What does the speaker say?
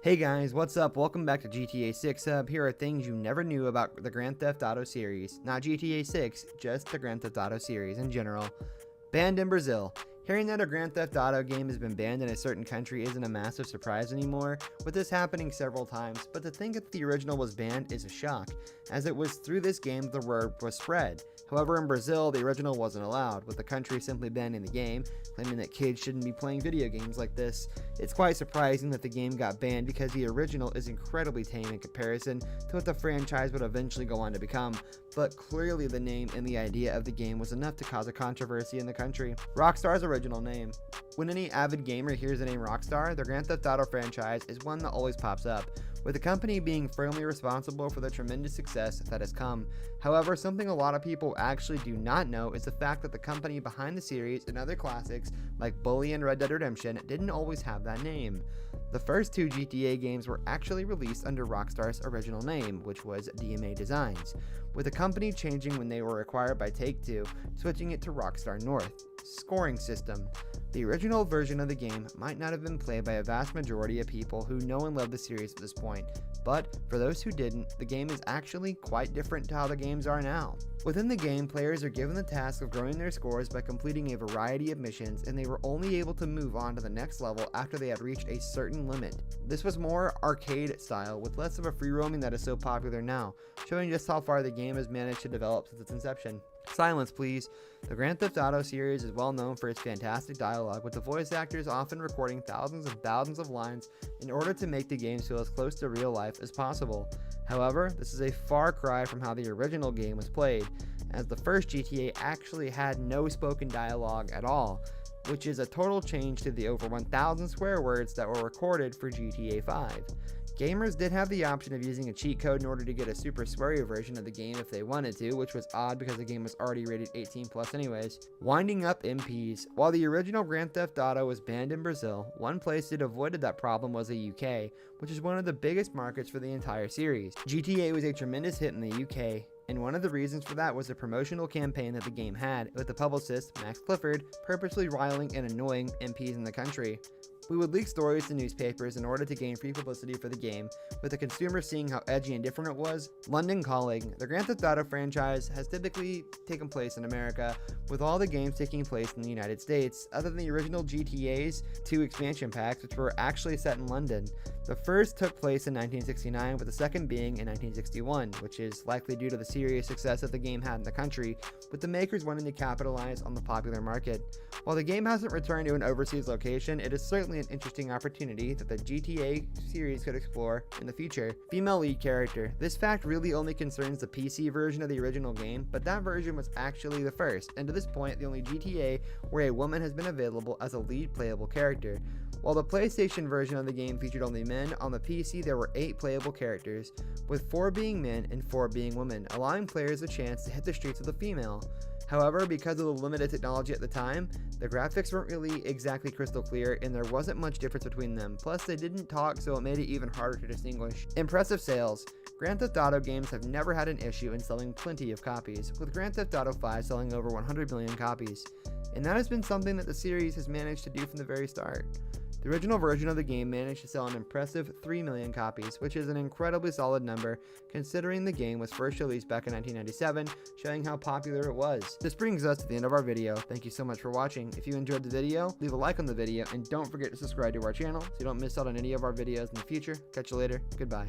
Hey guys, what's up? Welcome back to GTA 6 Hub. Here are things you never knew about the Grand Theft Auto series. Not GTA 6, just the Grand Theft Auto series in general. Banned in Brazil. Hearing that a Grand Theft Auto game has been banned in a certain country isn't a massive surprise anymore, with this happening several times, but to think that the original was banned is a shock, as it was through this game the word was spread. However, in Brazil, the original wasn't allowed, with the country simply banning the game, claiming that kids shouldn't be playing video games like this. It's quite surprising that the game got banned because the original is incredibly tame in comparison to what the franchise would eventually go on to become, but clearly the name and the idea of the game was enough to cause a controversy in the country. Rockstar's original name. When any avid gamer hears the name Rockstar, the Grand Theft Auto franchise is one that always pops up, with the company being firmly responsible for the tremendous success that has come. However, something a lot of people actually do not know is the fact that the company behind the series and other classics like Bully and Red Dead Redemption didn't always have that name. The first two GTA games were actually released under Rockstar's original name, which was DMA Designs, with the company changing when they were acquired by Take-Two, switching it to Rockstar North. Scoring system. The original version of the game might not have been played by a vast majority of people who know and love the series at this point, but for those who didn't, the game is actually quite different to how the games are now. Within the game, players are given the task of growing their scores by completing a variety of missions, and they were only able to move on to the next level after they had reached a certain limit. This was more arcade style, with less of a free roaming that is so popular now, showing just how far the game has managed to develop since its inception. Silence, please. The Grand Theft Auto series is well known for its fantastic dialogue, with the voice actors often recording thousands and thousands of lines in order to make the games feel as close to real life as possible. However, this is a far cry from how the original game was played, as the first GTA actually had no spoken dialogue at all, which is a total change to the over 1,000 swear words that were recorded for GTA 5. Gamers did have the option of using a cheat code in order to get a super sweary version of the game if they wanted to, which was odd because the game was already rated 18 plus anyways. Winding up MPs. While the original Grand Theft Auto was banned in Brazil, one place it avoided that problem was the UK, which is one of the biggest markets for the entire series. GTA was a tremendous hit in the UK, and one of the reasons for that was the promotional campaign that the game had, with the publicist, Max Clifford, purposely riling and annoying MPs in the country. We would leak stories to newspapers in order to gain free publicity for the game, with the consumer seeing how edgy and different it was. London Calling. The Grand Theft Auto franchise has typically taken place in America, with all the games taking place in the United States, other than the original GTA's 2 expansion packs, which were actually set in London. The first took place in 1969, with the second being in 1961, which is likely due to the serious success that the game had in the country, with the makers wanting to capitalize on the popular market. While the game hasn't returned to an overseas location, it is certainly an interesting opportunity that the GTA series could explore in the future. Female lead character. This fact really only concerns the PC version of the original game, but that version was actually the first, and to this point the only GTA where a woman has been available as a lead playable character. While the PlayStation version of the game featured only men, on the PC there were 8 playable characters, with 4 being men and 4 being women, allowing players a chance to hit the streets with a female. However, because of the limited technology at the time, the graphics weren't really exactly crystal clear and there wasn't much difference between them, plus they didn't talk, so it made it even harder to distinguish. Impressive sales. Grand Theft Auto games have never had an issue in selling plenty of copies, with Grand Theft Auto 5 selling over 100 million copies, and that has been something that the series has managed to do from the very start. The original version of the game managed to sell an impressive 3 million copies, which is an incredibly solid number considering the game was first released back in 1997, showing how popular it was. This brings us to the end of our video. Thank you so much for watching. If you enjoyed the video, leave a like on the video and don't forget to subscribe to our channel so you don't miss out on any of our videos in the future. Catch you later. Goodbye.